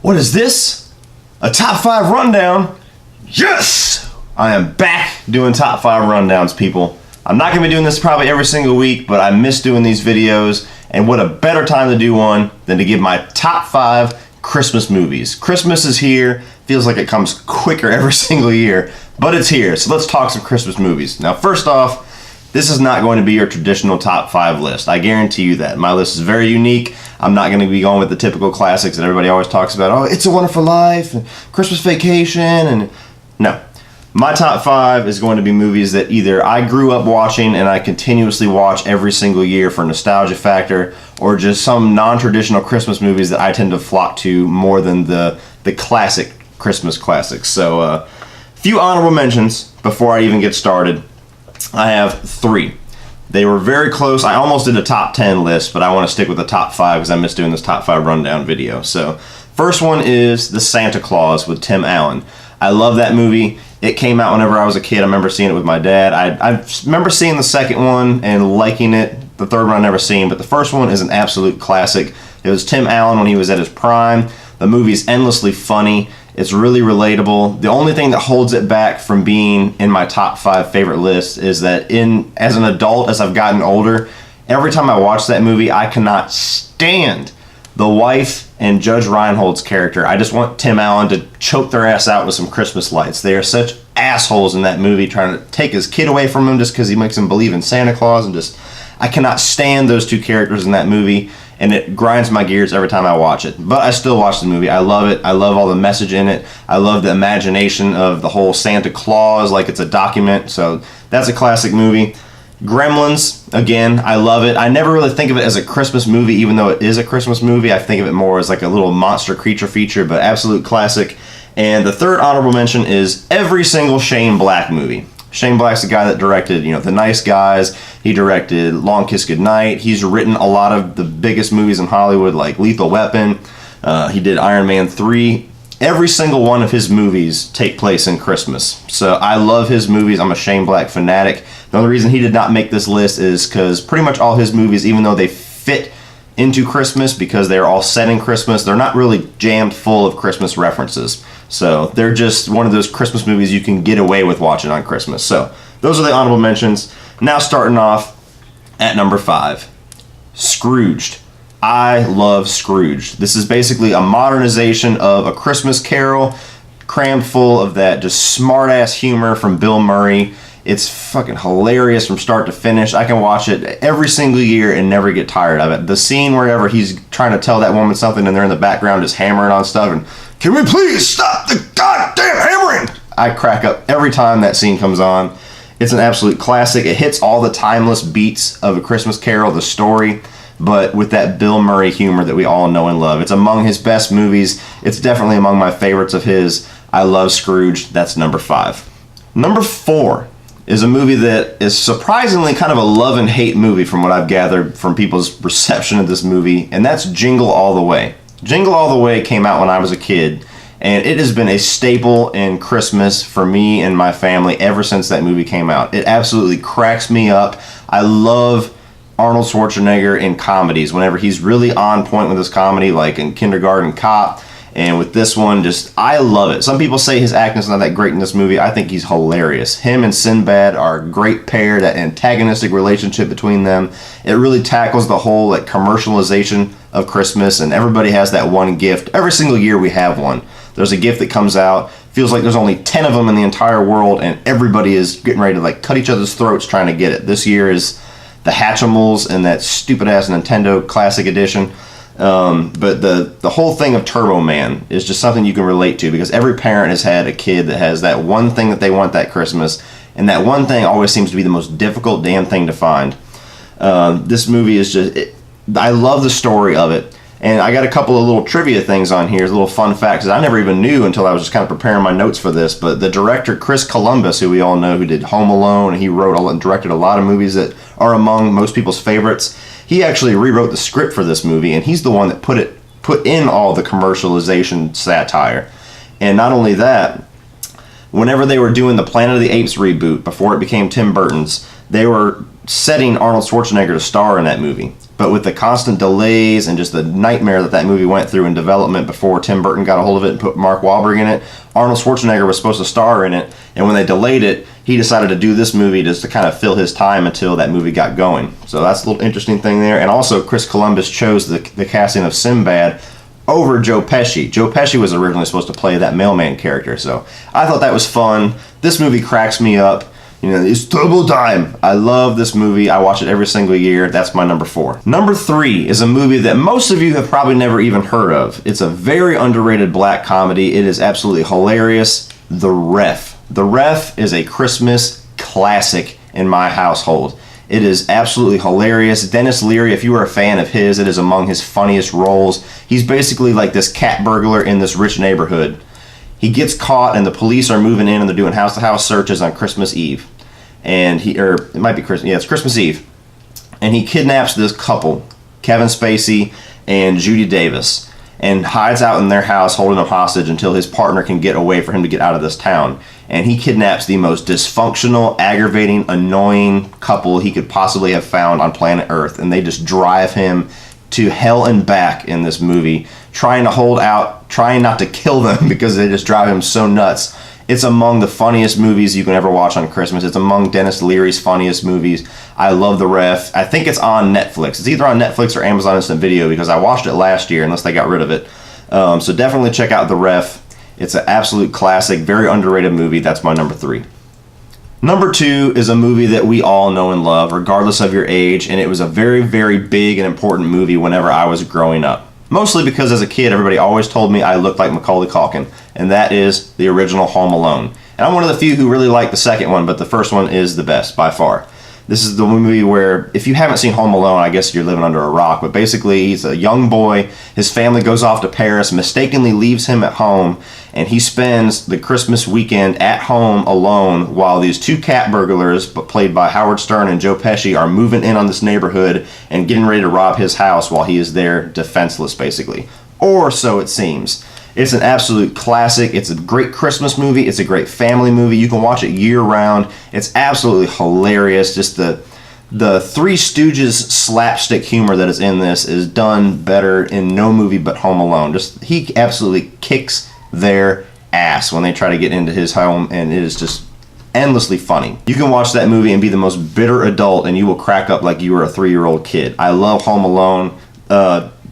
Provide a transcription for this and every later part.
What is this? A top 5 rundown? Yes! I am back doing top 5 rundowns, people. I'm not going to be doing this probably every single week, but I miss doing these videos, and what a better time to do one than to give my top 5 Christmas movies. Christmas is here. Feels like it comes quicker every single year, but it's here. So let's talk some Christmas movies. Now, first off, this is not going to be your traditional top 5 list. I guarantee you that. My list is very unique. I'm not going to be going with the typical classics that everybody always talks about. Oh, It's a Wonderful Life, and Christmas Vacation, and no. My top 5 is going to be movies that either I grew up watching and I continuously watch every single year for nostalgia factor, or just some non-traditional Christmas movies that I tend to flock to more than the classic Christmas classics. So, a few honorable mentions before I even get started. I have 3. They were very close. I almost did a top 10 list, but I want to stick with the top 5 because I missed doing this top 5 rundown video. So, first one is The Santa Claus with Tim Allen. I love that movie. It came out whenever I was a kid. I remember seeing it with my dad. I remember seeing the second one and liking it. The third one I never seen, but the first one is an absolute classic. It was Tim Allen when he was at his prime. The movie's endlessly funny. It's really relatable. The only thing that holds it back from being in my top 5 favorite list is that as an adult, as I've gotten older, every time I watch that movie, I cannot stand the wife and Judge Reinhold's character. I just want Tim Allen to choke their ass out with some Christmas lights. They are such assholes in that movie, trying to take his kid away from him just because he makes him believe in Santa Claus, and I cannot stand those two characters in that movie, and it grinds my gears every time I watch it. But I still watch the movie. I love it. I love all the message in it. I love the imagination of the whole Santa Claus like it's a document. So that's a classic movie. Gremlins, again, I love it. I never really think of it as a Christmas movie, even though it is a Christmas movie. I think of it more as like a little monster creature feature, but absolute classic. And the third honorable mention is every single Shane Black movie. Shane Black's the guy that directed, The Nice Guys. He directed Long Kiss Goodnight. He's written a lot of the biggest movies in Hollywood, like Lethal Weapon. He did Iron Man 3. Every single one of his movies take place in Christmas. So I love his movies. I'm a Shane Black fanatic. The only reason he did not make this list is because pretty much all his movies, even though they fit into Christmas because they're all set in Christmas, they're not really jammed full of Christmas references. So they're just one of those Christmas movies you can get away with watching on Christmas. So those are the honorable mentions. Now starting off at number 5, Scrooged. I love Scrooged. This is basically a modernization of A Christmas Carol, crammed full of that just smart-ass humor from Bill Murray. It's fucking hilarious from start to finish. I can watch it every single year and never get tired of it. The scene wherever he's trying to tell that woman something and they're in the background just hammering on stuff and, can we please stop the goddamn hammering? I crack up every time that scene comes on. It's an absolute classic. It hits all the timeless beats of A Christmas Carol, the story, but with that Bill Murray humor that we all know and love. It's among his best movies. It's definitely among my favorites of his. I love Scrooge. That's number 5. Number 4 is a movie that is surprisingly kind of a love and hate movie from what I've gathered from people's reception of this movie, and that's Jingle All The Way. Jingle All The Way came out when I was a kid, and it has been a staple in Christmas for me and my family ever since that movie came out. It absolutely cracks me up. I love Arnold Schwarzenegger in comedies whenever he's really on point with his comedy, like in Kindergarten Cop. And with this one, I love it. Some people say his acting's not that great in this movie. I think he's hilarious. Him and Sinbad are a great pair, that antagonistic relationship between them. It really tackles the whole commercialization of Christmas, and everybody has that one gift. Every single year we have one. There's a gift that comes out. Feels like there's only 10 of them in the entire world, and everybody is getting ready to cut each other's throats trying to get it. This year is the Hatchimals and that stupid-ass Nintendo Classic Edition. But the whole thing of Turbo Man is just something you can relate to because every parent has had a kid that has that one thing that they want that Christmas, and that one thing always seems to be the most difficult damn thing to find. This movie is I love the story of it, and I got a couple of little trivia things on here, little fun facts that I never even knew until I was just kind of preparing my notes for this. But the director Chris Columbus, who we all know, who did Home Alone, and he wrote and directed a lot of movies that are among most people's favorites. He actually rewrote the script for this movie, and he's the one that put in all the commercialization satire. And not only that, whenever they were doing the Planet of the Apes reboot before it became Tim Burton's, they were setting Arnold Schwarzenegger to star in that movie. But with the constant delays and just the nightmare that movie went through in development before Tim Burton got a hold of it and put Mark Wahlberg in it, Arnold Schwarzenegger was supposed to star in it, and when they delayed it, he decided to do this movie just to kind of fill his time until that movie got going. So that's a little interesting thing there. And also, Chris Columbus chose the casting of Sinbad over Joe Pesci. Joe Pesci was originally supposed to play that mailman character, so I thought that was fun. This movie cracks me up. You know, it's double time. I love this movie. I watch it every single year. That's my number 4. Number 3 is a movie that most of you have probably never even heard of. It's a very underrated black comedy. It is absolutely hilarious. The Ref. The Ref is a Christmas classic in my household. It is absolutely hilarious. Dennis Leary, if you are a fan of his, it is among his funniest roles. He's basically like this cat burglar in this rich neighborhood. He gets caught and the police are moving in and they're doing house-to-house searches on Christmas Eve. And it might be Christmas, yeah, it's Christmas Eve. And he kidnaps this couple, Kevin Spacey and Judy Davis, and hides out in their house holding them hostage until his partner can get away for him to get out of this town. And he kidnaps the most dysfunctional, aggravating, annoying couple he could possibly have found on planet Earth. And they just drive him to hell and back in this movie, trying to hold out, trying not to kill them because they just drive him so nuts. It's among the funniest movies you can ever watch on Christmas. It's among Dennis Leary's funniest movies. I love The Ref. I think it's on Netflix. It's either on Netflix or Amazon Instant Video because I watched it last year unless they got rid of it. So definitely check out The Ref. It's an absolute classic, very underrated movie. That's my number 3. Number 2 is a movie that we all know and love, regardless of your age, and it was a very, very big and important movie whenever I was growing up. Mostly because as a kid, everybody always told me I looked like Macaulay Culkin, and that is the original Home Alone. And I'm one of the few who really like the second one, but the first one is the best, by far. This is the movie where, if you haven't seen Home Alone, I guess you're living under a rock, but basically he's a young boy, his family goes off to Paris, mistakenly leaves him at home, and he spends the Christmas weekend at home alone while these 2 cat burglars, played by Howard Stern and Joe Pesci, are moving in on this neighborhood and getting ready to rob his house while he is there defenseless, basically. Or so it seems. It's an absolute classic. It's a great Christmas movie. It's a great family movie. You can watch it year-round. It's absolutely hilarious. Just the Three Stooges slapstick humor that is in this is done better in no movie but Home Alone. He absolutely kicks their ass when they try to get into his home, and it is just endlessly funny. You can watch that movie and be the most bitter adult, and you will crack up like you were a 3-year-old kid. I love Home Alone.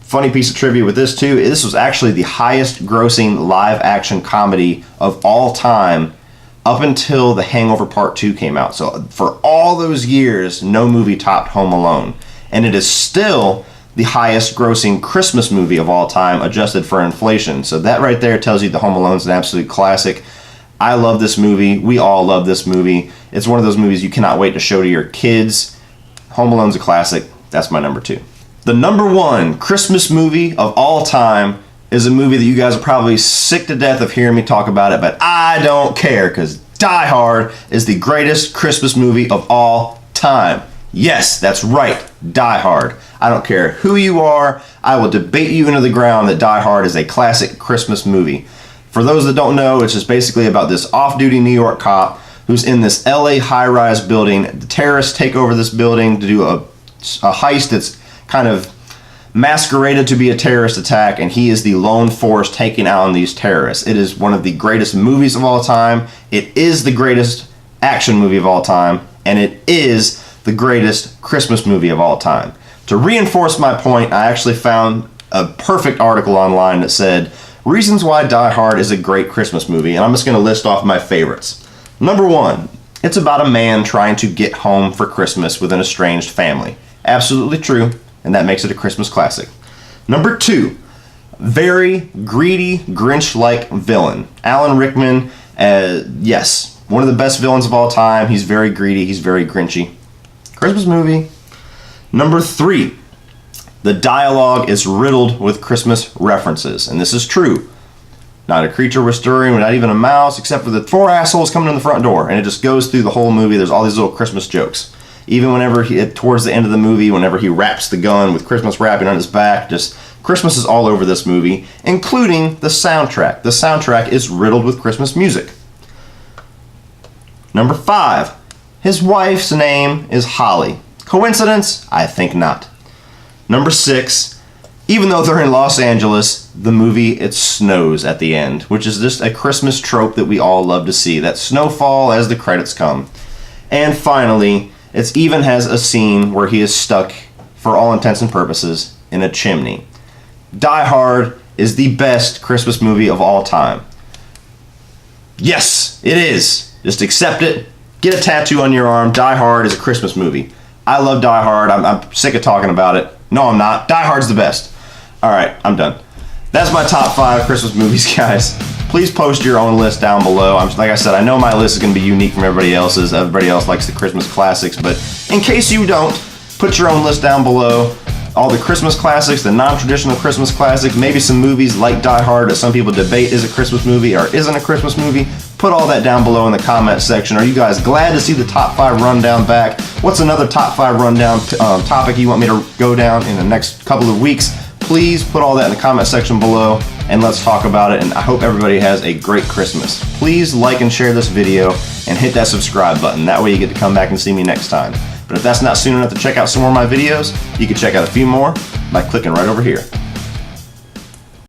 Funny piece of trivia with this too, this was actually the highest grossing live action comedy of all time up until The Hangover Part 2 came out. So for all those years, no movie topped Home Alone. And it is still the highest grossing Christmas movie of all time, adjusted for inflation. So that right there tells you the Home Alone's an absolute classic. I love this movie. We all love this movie. It's one of those movies you cannot wait to show to your kids. Home Alone's a classic. That's my number 2. The number 1 Christmas movie of all time is a movie that you guys are probably sick to death of hearing me talk about it, but I don't care because Die Hard is the greatest Christmas movie of all time. Yes, that's right, Die Hard. I don't care who you are, I will debate you into the ground that Die Hard is a classic Christmas movie. For those that don't know, it's just basically about this off-duty New York cop who's in this LA high-rise building. The terrorists take over this building to do a heist that's kind of masqueraded to be a terrorist attack, and he is the lone force taking out on these terrorists. It is one of the greatest movies of all time. It is the greatest action movie of all time, and it is the greatest Christmas movie of all time. To reinforce my point, I actually found a perfect article online that said, reasons why Die Hard is a great Christmas movie, and I'm just going to list off my favorites. Number 1, it's about a man trying to get home for Christmas with an estranged family. Absolutely true. And that makes it a Christmas classic. Number 2, very greedy, Grinch-like villain. Alan Rickman, yes, one of the best villains of all time. He's very greedy, he's very Grinchy. Christmas movie. Number 3, the dialogue is riddled with Christmas references. And this is true. Not a creature was stirring, not even a mouse, except for the 4 assholes coming in the front door. And it just goes through the whole movie. There's all these little Christmas jokes. Even whenever towards the end of the movie, whenever he wraps the gun with Christmas wrapping on his back, just Christmas is all over this movie, including the soundtrack. The soundtrack is riddled with Christmas music. Number 5, his wife's name is Holly. Coincidence? I think not. Number 6, even though they're in Los Angeles, the movie, it snows at the end, which is just a Christmas trope that we all love to see. That snowfall as the credits come. And finally, it even has a scene where he is stuck, for all intents and purposes, in a chimney. Die Hard is the best Christmas movie of all time. Yes, it is. Just accept it. Get a tattoo on your arm. Die Hard is a Christmas movie. I love Die Hard. I'm sick of talking about it. No, I'm not. Die Hard's the best. All right, I'm done. That's my top 5 Christmas movies, guys. Please post your own list down below. Like I said, I know my list is going to be unique from everybody else's. Everybody else likes the Christmas classics, but in case you don't, put your own list down below. All the Christmas classics, the non-traditional Christmas classics, maybe some movies like Die Hard that some people debate is a Christmas movie or isn't a Christmas movie. Put all that down below in the comment section. Are you guys glad to see the top 5 rundown back? What's another top 5 rundown topic you want me to go down in the next couple of weeks? Please put all that in the comment section below and let's talk about it, and I hope everybody has a great Christmas. Please like and share this video and hit that subscribe button. That way you get to come back and see me next time. But if that's not soon enough to check out some more of my videos, you can check out a few more by clicking right over here.